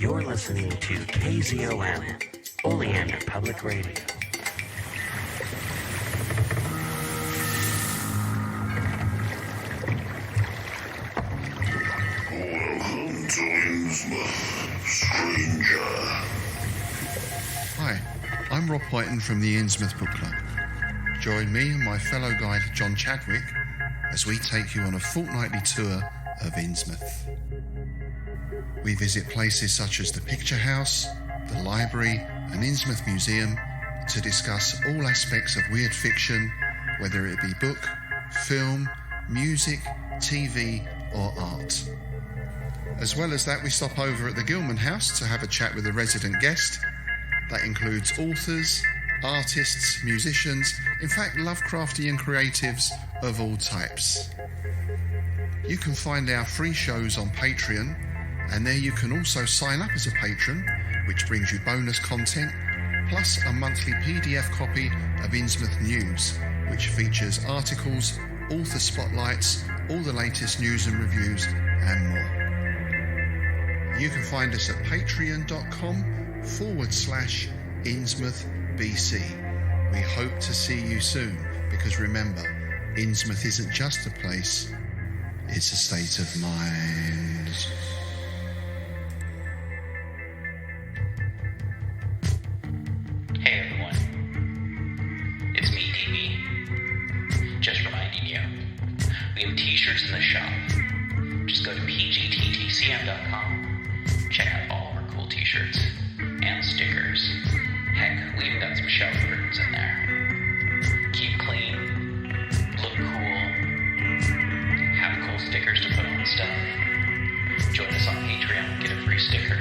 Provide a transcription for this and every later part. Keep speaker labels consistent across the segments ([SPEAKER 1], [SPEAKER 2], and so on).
[SPEAKER 1] You're listening to KZOM, Oleander Public Radio.
[SPEAKER 2] Welcome to Innsmouth, stranger.
[SPEAKER 3] Hi, I'm Rob Whiten from the Innsmouth Book Club. Join me and my fellow guide John Chadwick as we take you on a fortnightly tour of Innsmouth. We visit places such as the Picture House, the Library and Innsmouth Museum to discuss all aspects of weird fiction, whether it be book, film, music, TV or art. As well as that, we stop over at the Gilman House to have a chat with a resident guest. That includes authors, artists, musicians, in fact Lovecraftian creatives of all types. You can find our free shows on Patreon, and there you can also sign up as a patron, which brings you bonus content, plus a monthly PDF copy of Innsmouth News, which features articles, author spotlights, all the latest news and reviews, and more. You can find us at patreon.com/InnsmouthBC. We hope to see you soon, because remember, Innsmouth isn't just a place, it's a state of mind.
[SPEAKER 4] Hey everyone, it's me, TV. Just reminding you, we have t-shirts in the shop. Just go to pgttcm.com, check out all of our cool t-shirts and stickers. Heck, we even got some shelf curtains in there. Keep clean, look cool, have cool stickers to put on stuff. Join us on Patreon, get a free sticker.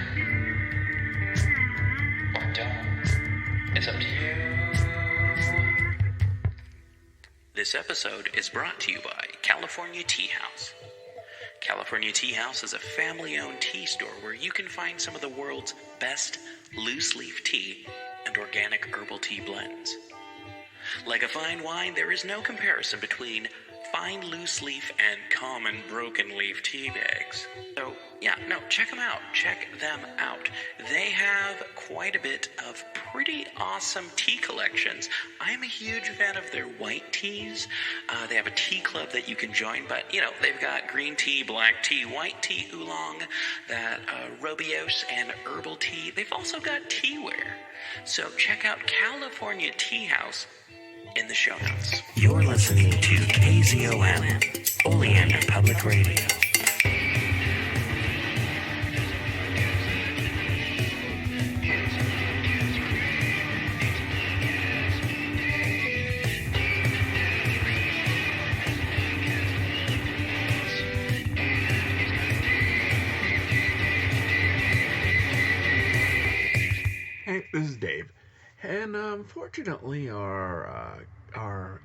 [SPEAKER 4] Or don't. It's up to you. This episode is brought to you by California Tea House. California Tea House is a family-owned tea store where you can find some of the world's best loose-leaf tea and organic herbal tea blends. Like a fine wine, there is no comparison between fine loose-leaf and common broken-leaf tea bags. So, check them out. Check them out. They have quite a bit of pretty awesome tea collections. I'm a huge fan of their white teas. They have a tea club that you can join, but, they've got green tea, black tea, white tea, oolong, that Robios and herbal tea. They've also got teaware. So check out California Tea House in the show notes.
[SPEAKER 1] You're listening to KZOM, Oleander Public Radio.
[SPEAKER 5] Hey, this is Dave, and unfortunately our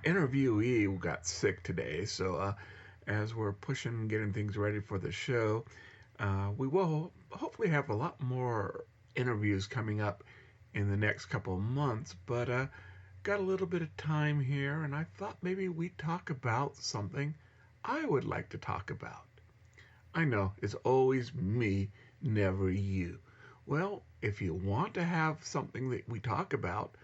[SPEAKER 5] interviewee got sick today, so as we're getting things ready for the show, we will hopefully have a lot more interviews coming up in the next couple of months, but got a little bit of time here, and I thought maybe we'd talk about something I would like to talk about. I know, it's always me, never you. Well, if you want to have something that we talk about,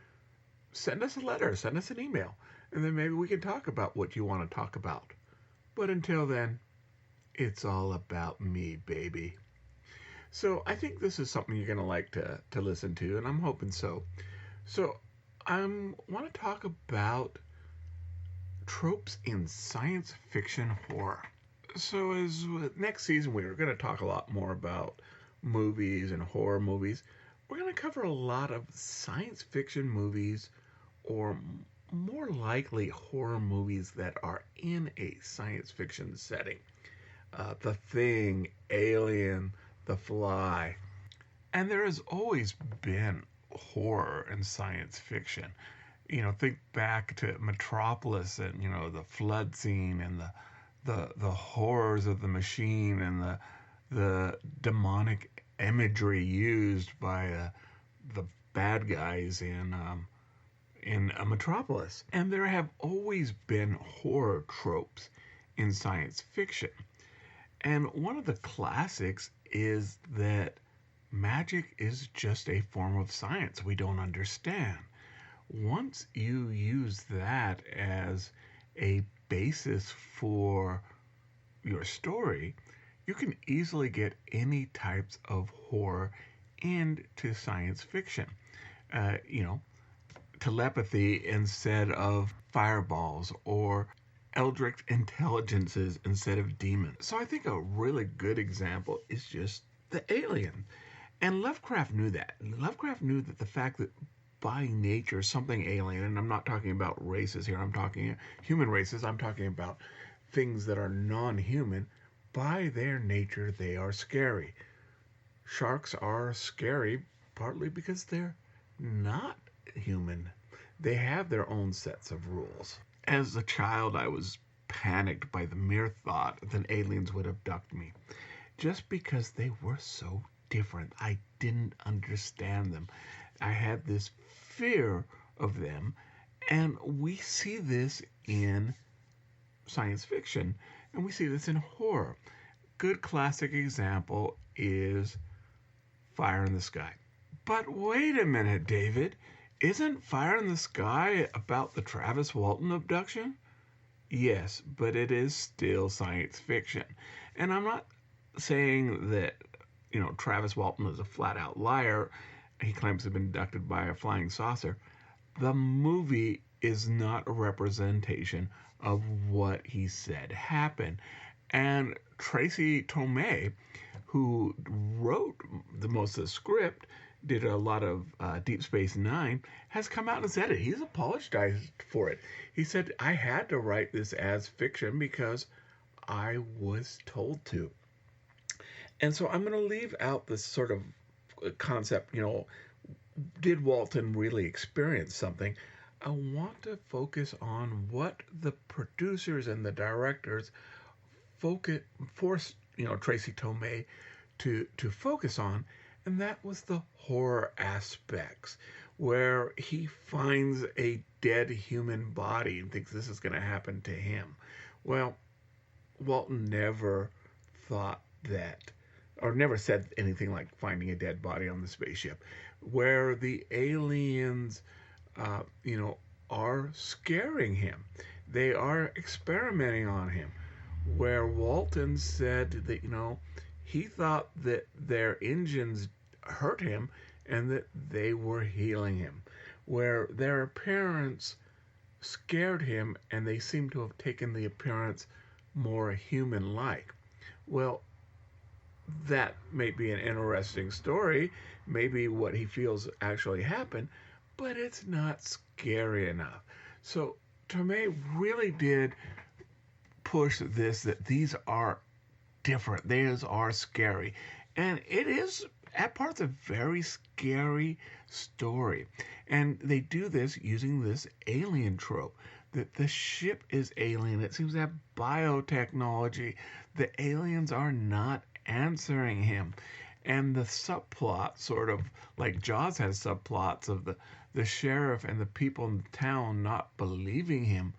[SPEAKER 5] send us a letter, send us an email, and then maybe we can talk about what you want to talk about. But until then, it's all about me, baby. So I think this is something you're going to like to listen to, and I'm hoping so. So I want to talk about tropes in science fiction horror. So as next season, we're going to talk a lot more about movies and horror movies. We're going to cover a lot of science fiction movies, or more likely horror movies that are in a science fiction setting. The Thing, Alien, The Fly. And there has always been horror in science fiction. Think back to Metropolis and, the flood scene and the horrors of the machine and the demonic imagery used by the bad guys in Metropolis. And there have always been horror tropes in science fiction. And one of the classics is that magic is just a form of science we don't understand. Once you use that as a basis for your story, you can easily get any types of horror into science fiction. You know, telepathy instead of fireballs, or eldritch intelligences instead of demons. So I think a really good example is just the alien. And Lovecraft knew that. Lovecraft knew that the fact that by nature something alien, and I'm not talking about races here, I'm talking human races, I'm talking about things that are non-human, by their nature they are scary. Sharks are scary partly because they're not human. They have their own sets of rules. As a child, I was panicked by the mere thought that aliens would abduct me. Just because they were so different, I didn't understand them. I had this fear of them, and we see this in science fiction, and we see this in horror. Good classic example is Fire in the Sky. But wait a minute, David. Isn't Fire in the Sky about the Travis Walton abduction? Yes, but it is still science fiction. And I'm not saying that, Travis Walton is a flat out liar. He claims to have been abducted by a flying saucer. The movie is not a representation of what he said happened. And Tracy Tomei, who wrote most of the script, did a lot of Deep Space Nine, has come out and said it. He's apologized for it. He said, I had to write this as fiction because I was told to. And so I'm going to leave out this sort of concept, did Walton really experience something? I want to focus on what the producers and the directors forced, Tracy Tomei to focus on, and that was the horror aspects, where he finds a dead human body and thinks this is going to happen to him. Well, Walton never thought that, or never said anything like finding a dead body on the spaceship, where the aliens, are scaring him. They are experimenting on him. Where Walton said that, he thought that their engines hurt him and that they were healing him. Where their appearance scared him and they seemed to have taken the appearance more human-like. Well, that may be an interesting story, maybe what he feels actually happened, but it's not scary enough. So Tomei really did push this, that these are different, these are scary, and it is at parts a very scary story. And they do this using this alien trope, that the ship is alien, it seems to have biotechnology, the aliens are not answering him. And the subplot, sort of like Jaws has subplots of the sheriff and the people in the town not believing him,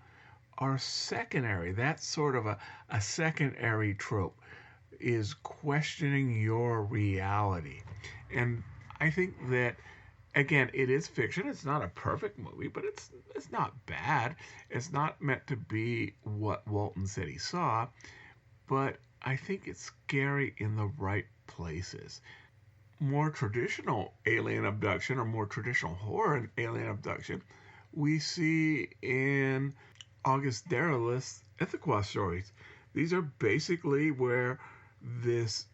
[SPEAKER 5] are secondary. That's sort of a secondary trope, is questioning your reality. And I think that, again, it is fiction. It's not a perfect movie, but it's not bad. It's not meant to be what Walton said he saw, but I think it's scary in the right places. More traditional alien abduction, or more traditional horror and alien abduction, we see in August Derleth's Ipecac stories. These are basically where this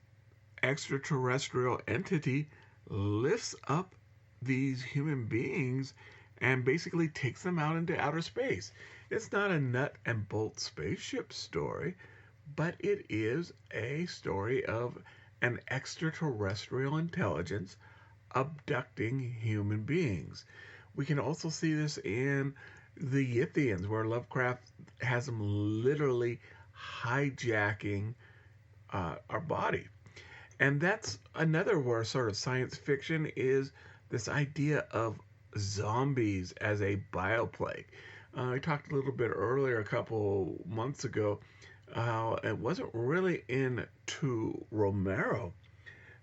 [SPEAKER 5] extraterrestrial entity lifts up these human beings and basically takes them out into outer space. It's not a nut and bolt spaceship story, but it is a story of an extraterrestrial intelligence abducting human beings. We can also see this in the Yithians, where Lovecraft has them literally hijacking our body. And that's another where sort of science fiction is this idea of zombies as a bioplague. I talked a little bit earlier, a couple months ago, how it wasn't really into Romero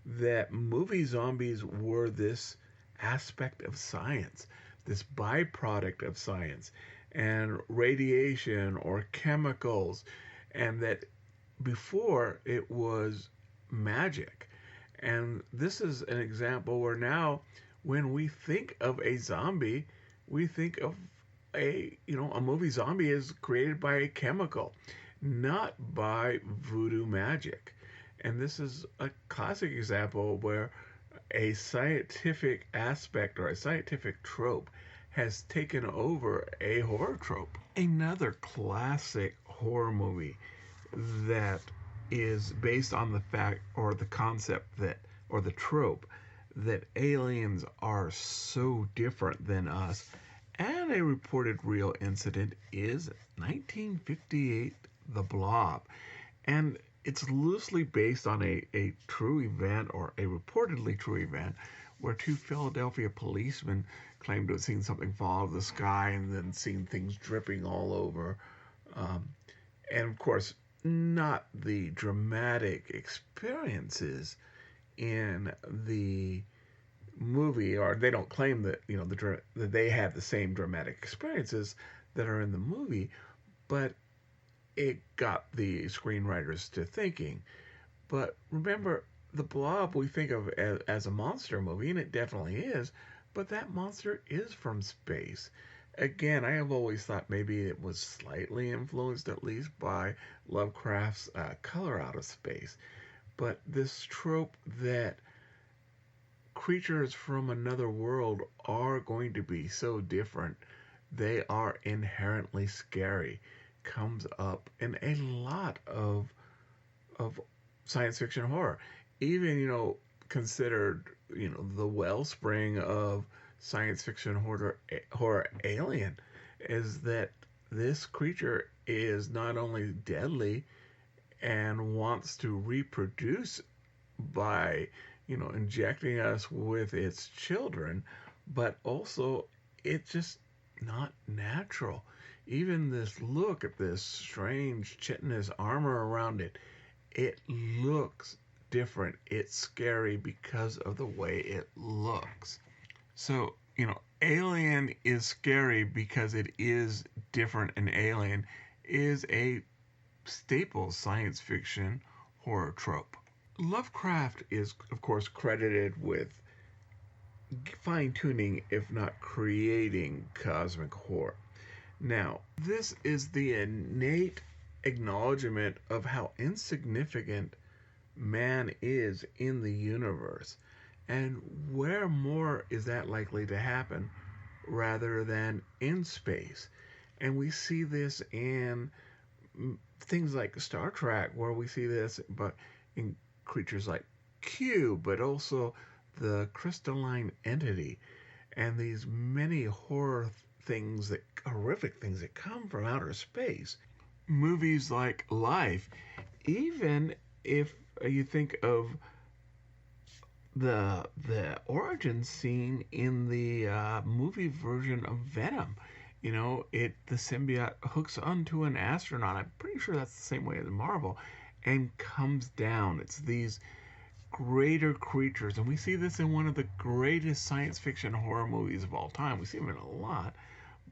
[SPEAKER 5] that movie zombies were this aspect of science, this byproduct of science, and radiation or chemicals, and that before it was magic. And this is an example where now, when we think of a zombie, we think of a movie zombie is created by a chemical, not by voodoo magic. And this is a classic example where a scientific aspect or a scientific trope has taken over a horror trope. Another classic horror movie that is based on the fact or the concept that, or the trope, that aliens are so different than us, and a reported real incident, is 1958 The Blob. And it's loosely based on a true event, or a reportedly true event, where two Philadelphia policemen claimed to have seen something fall out of the sky and then seen things dripping all over. And of course, not the dramatic experiences in the movie, or they don't claim that that they have the same dramatic experiences that are in the movie, but it got the screenwriters to thinking. But remember, The Blob we think of as a monster movie, and it definitely is, but that monster is from space. Again, I have always thought maybe it was slightly influenced, at least, by Lovecraft's Color Out of Space. But this trope that creatures from another world are going to be so different, they are inherently scary, comes up in a lot of science fiction horror. Even, considered, the wellspring of science fiction horror Alien, is that this creature is not only deadly and wants to reproduce by, injecting us with its children, but also it's just not natural. Even this look at this strange chitinous armor around it, it looks different. It's scary because of the way it looks. So, Alien is scary because it is different, and Alien is a staple science fiction horror trope. Lovecraft is, of course, credited with fine-tuning, if not creating, cosmic horror. Now, this is the innate acknowledgement of how insignificant man is in the universe. And where more is that likely to happen rather than in space? And we see this in things like Star Trek, where we see this, but in creatures like Q, but also the crystalline entity, and these many horrific things that come from outer space. Movies like Life, even if you think of the origin scene in the movie version of Venom, the symbiote hooks onto an astronaut. I'm pretty sure that's the same way as Marvel, and comes down. It's these greater creatures, and we see this in one of the greatest science fiction horror movies of all time. We see them in a lot,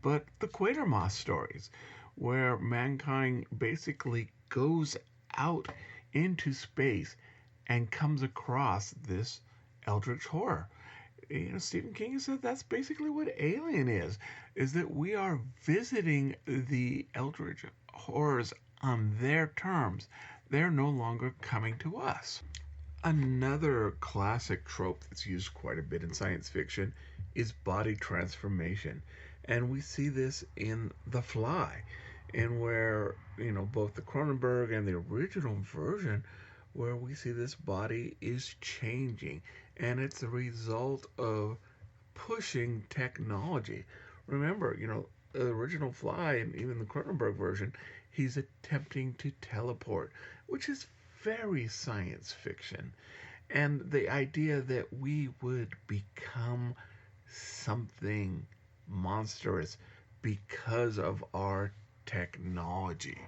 [SPEAKER 5] but the Quatermass stories, where mankind basically goes out into space and comes across this eldritch horror. Stephen King said that's basically what Alien is that we are visiting the eldritch horrors on their terms. They're no longer coming to us. Another classic trope that's used quite a bit in science fiction is body transformation. And we see this in The Fly, and where, both the Cronenberg and the original version, where we see this body is changing. And it's a result of pushing technology. Remember, the original Fly and even the Cronenberg version, he's attempting to teleport, which is very science fiction. And the idea that we would become something monstrous because of our technology.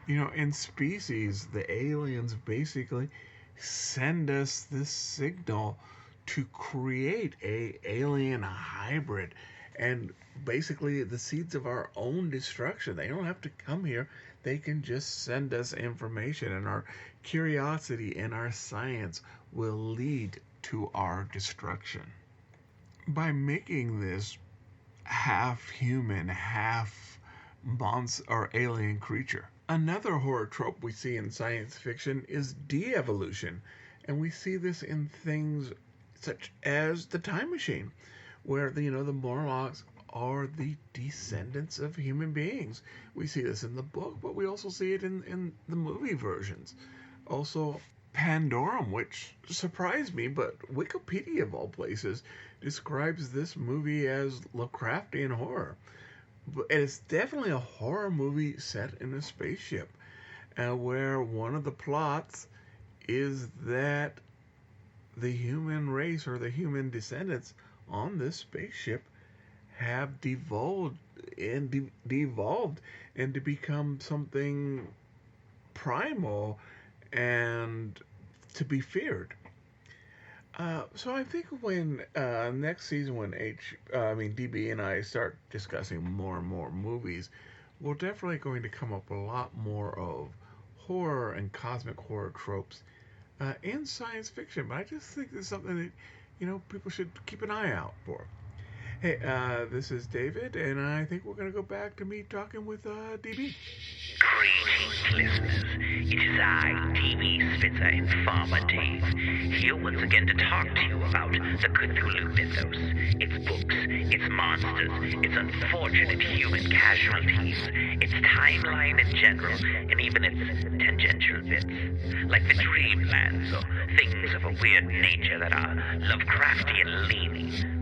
[SPEAKER 5] In Species, the aliens basically send us this signal to create a alien hybrid and basically the seeds of our own destruction. They don't have to come here. They can just send us information, and our curiosity and our science will lead to our destruction. By making this half human, half monster or alien creature. Another horror trope we see in science fiction is de evolution, and we see this in things such as the time machine, where the Morlocks are the descendants of human beings. We see this in the book, but we also see it in the movie versions. Also, Pandorum, which surprised me, but Wikipedia, of all places, describes this movie as Lovecraftian horror. But it's definitely a horror movie set in a spaceship, where one of the plots is that the human race or the human descendants on this spaceship have devolved and to become something primal and to be feared. So I think when next season, when DB and I start discussing more and more movies, we're definitely going to come up with a lot more of horror and cosmic horror tropes in science fiction. But I just think this is something that people should keep an eye out for. Hey, this is David, and I think we're going to go back to me talking with DB.
[SPEAKER 4] Greetings, listeners. It is I, D.E. Spitzer, Informer Dave, here once again to talk to you about the Cthulhu mythos, its books, its monsters, its unfortunate human casualties, its timeline in general, and even its tangential bits, like the dreamlands or things of a weird nature that are Lovecraftian leaning.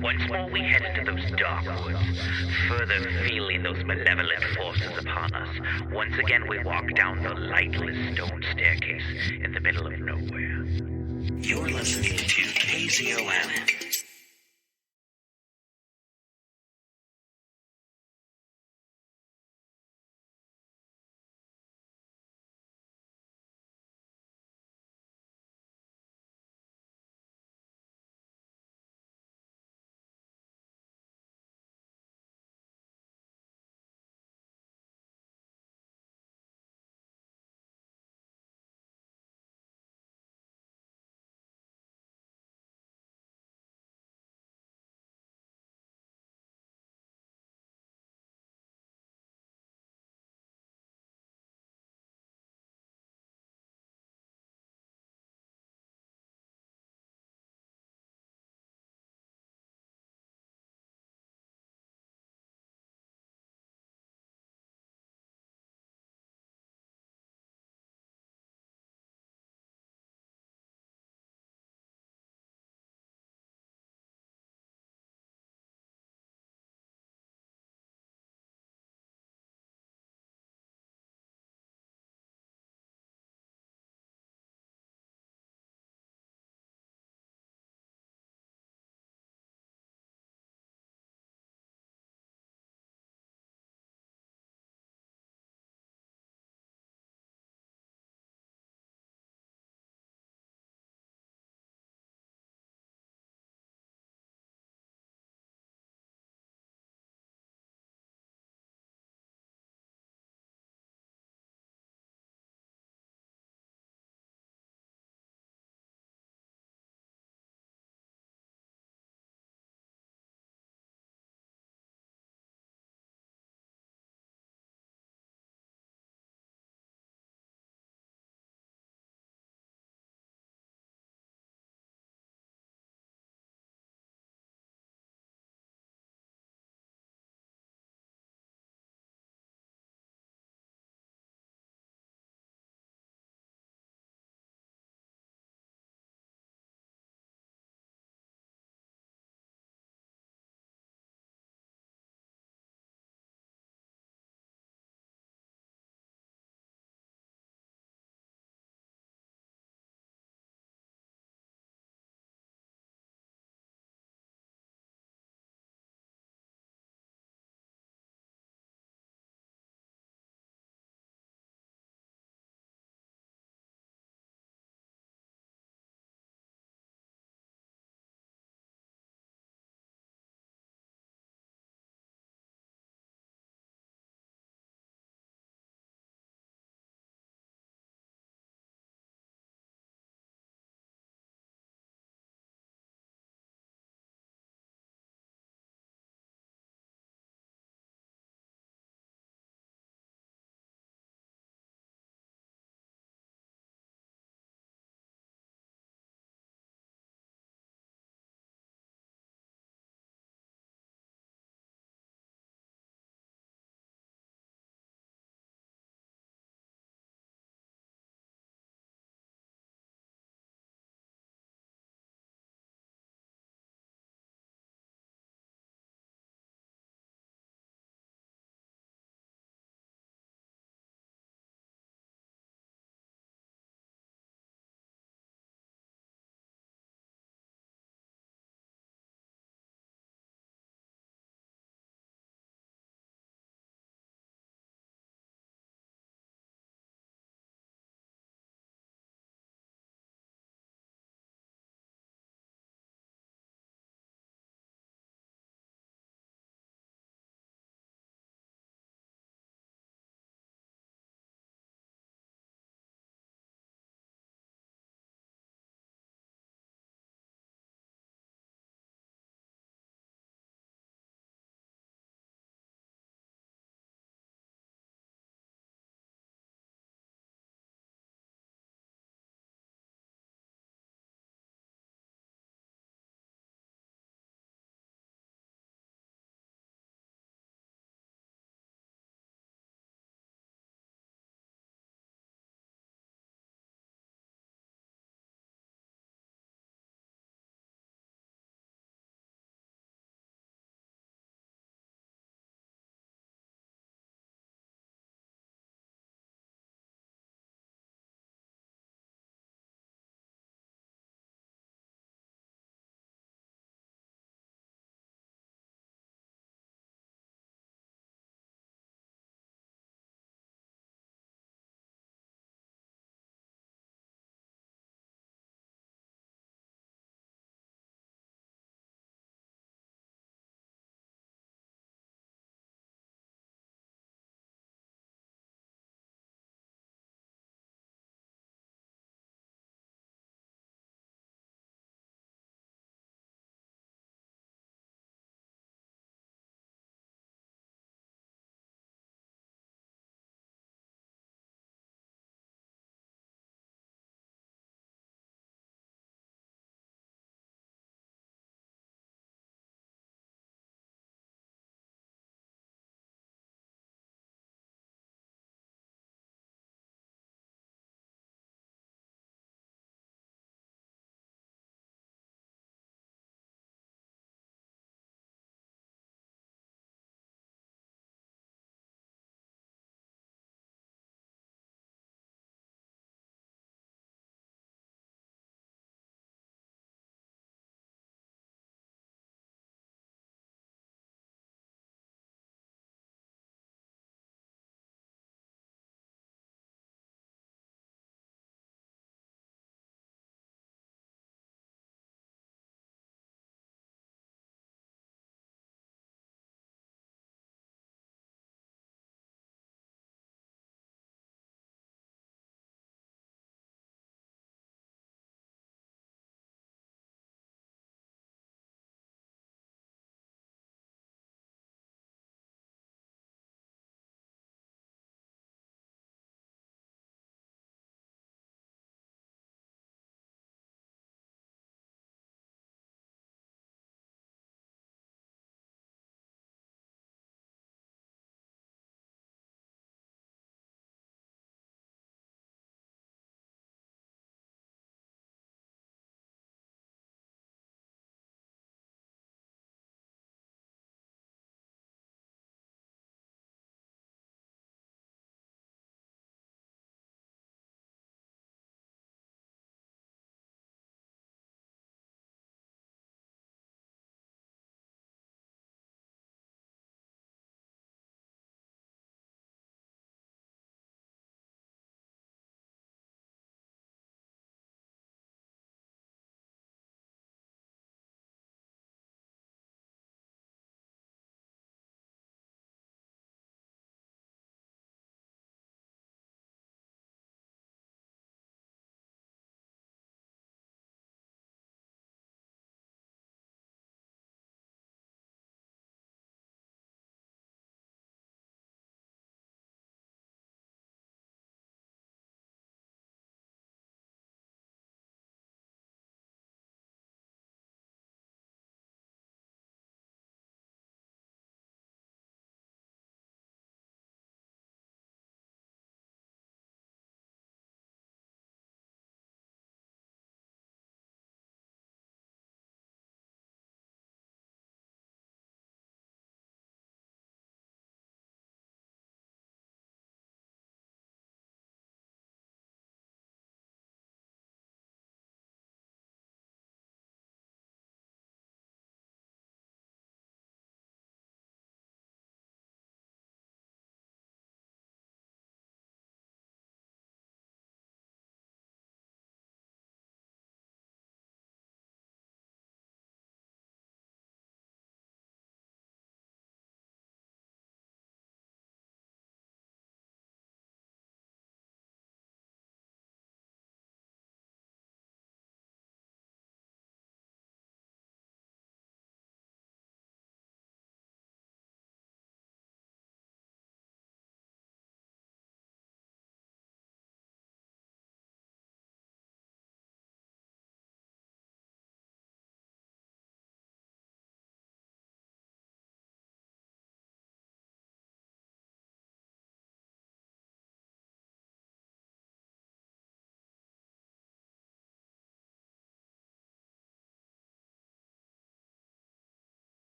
[SPEAKER 4] Once more we head into those dark woods, further feeling those malevolent forces upon us. Once again we walk down the lightless stone staircase in the middle of nowhere.
[SPEAKER 1] You're listening to KZOM.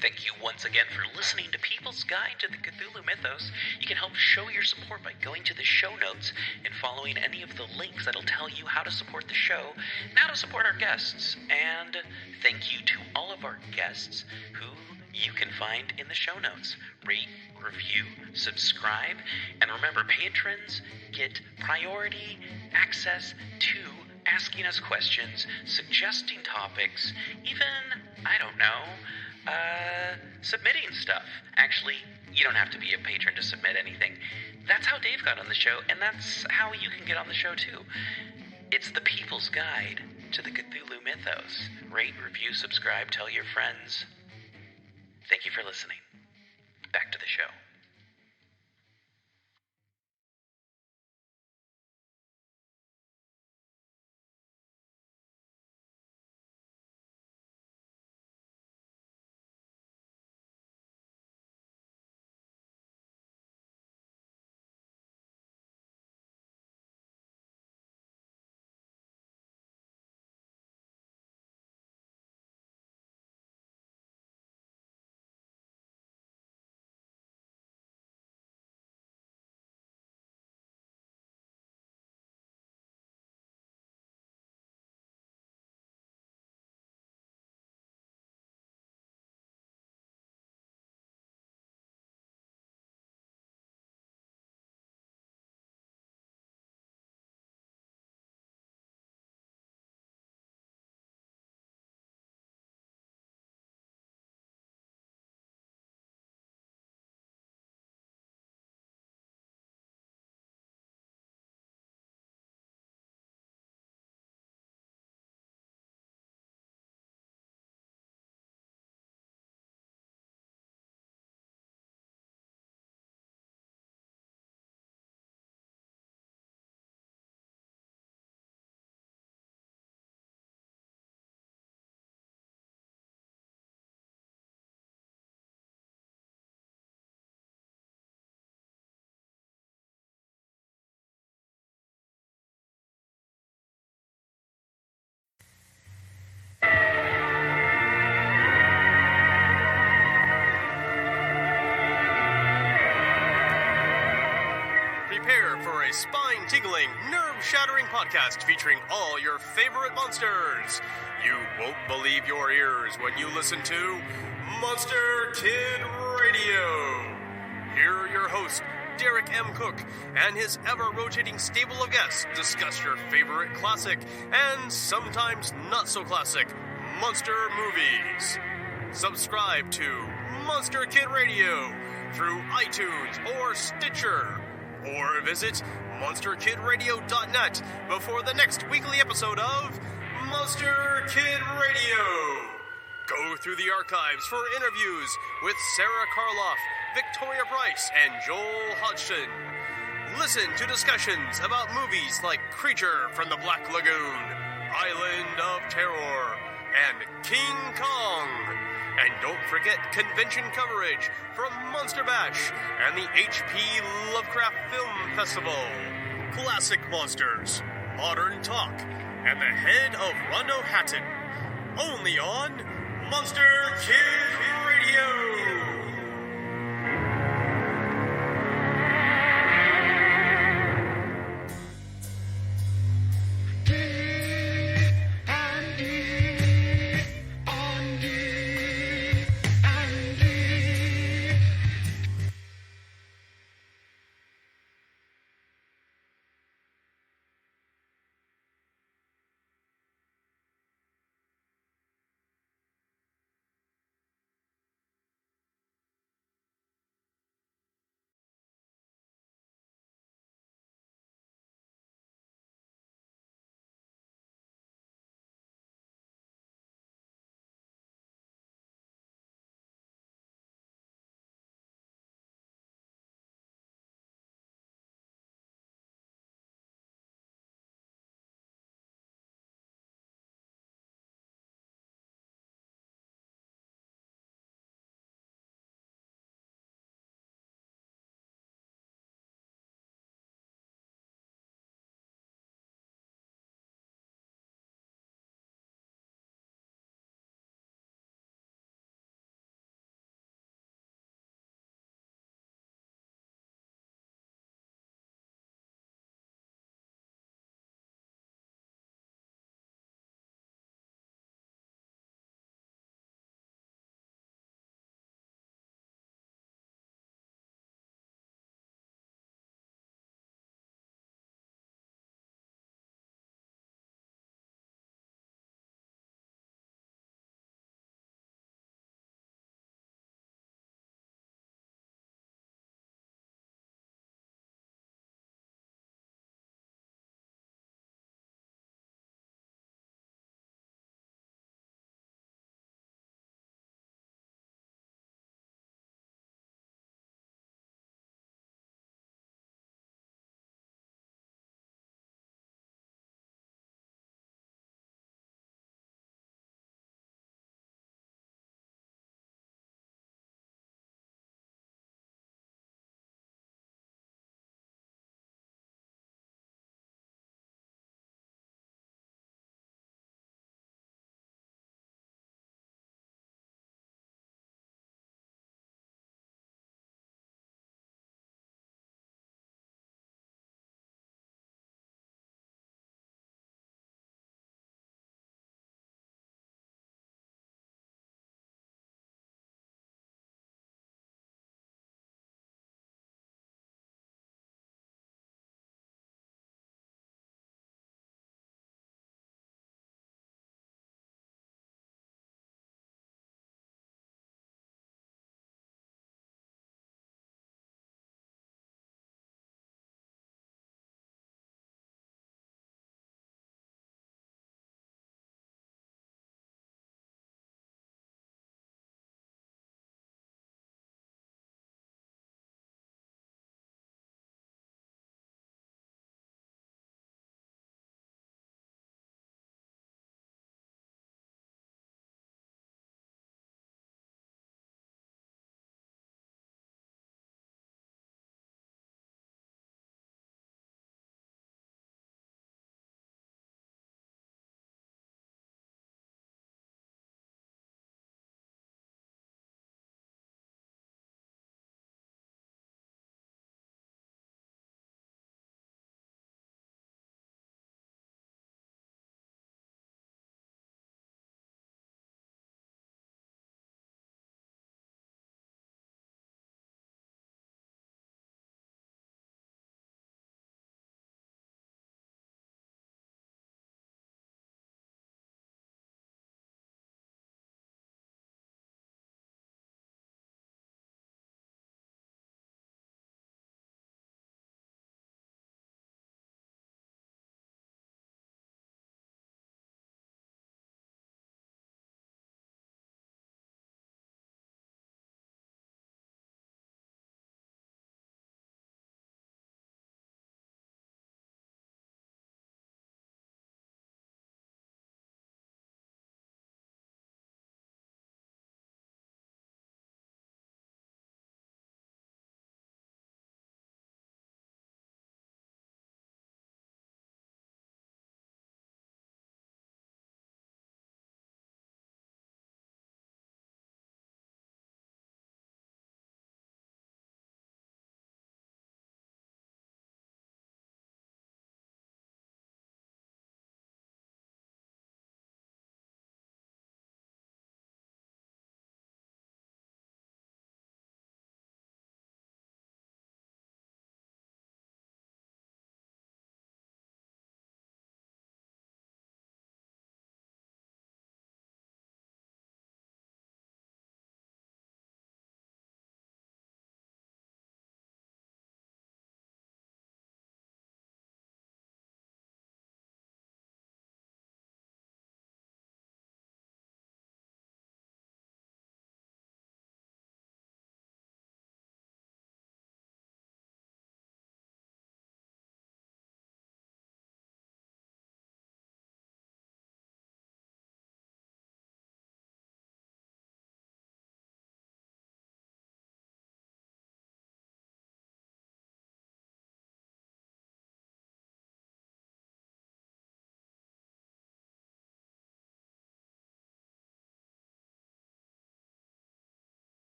[SPEAKER 4] Thank you once again for listening to People's Guide to the Cthulhu Mythos. You can help show your support by going to the show notes and following any of the links that'll tell you how to support the show and how to support our guests. And thank you to all of our guests who you can find in the show notes. Rate, review, subscribe, and remember, patrons get priority access to asking us questions, suggesting topics, even, submitting stuff. Actually, you don't have to be a patron to submit anything. That's how Dave got on the show, and that's how you can get on the show too. It's the People's Guide to the Cthulhu Mythos. Rate, review, subscribe, tell your friends. Thank you for listening. Back to the show.
[SPEAKER 6] Prepare for a spine-tingling, nerve-shattering podcast featuring all your favorite monsters. You won't believe your ears when you listen to Monster Kid Radio. Here are your hosts, Derek M. Cook, and his ever-rotating stable of guests discuss your favorite classic and sometimes not-so-classic monster movies. Subscribe to Monster Kid Radio through iTunes or Stitcher, or visit MonsterKidRadio.net before the next weekly episode of Monster Kid Radio. Go through the archives for interviews with Sarah Karloff, Victoria Price, and Joel Hodgson. Listen to discussions about movies like Creature from the Black Lagoon, Island of Terror, and King Kong. And don't forget convention coverage from Monster Bash and the H.P. Lovecraft Film Festival. Classic monsters, modern talk, and the head of Rondo Hatton. Only on Monster Kid Radio.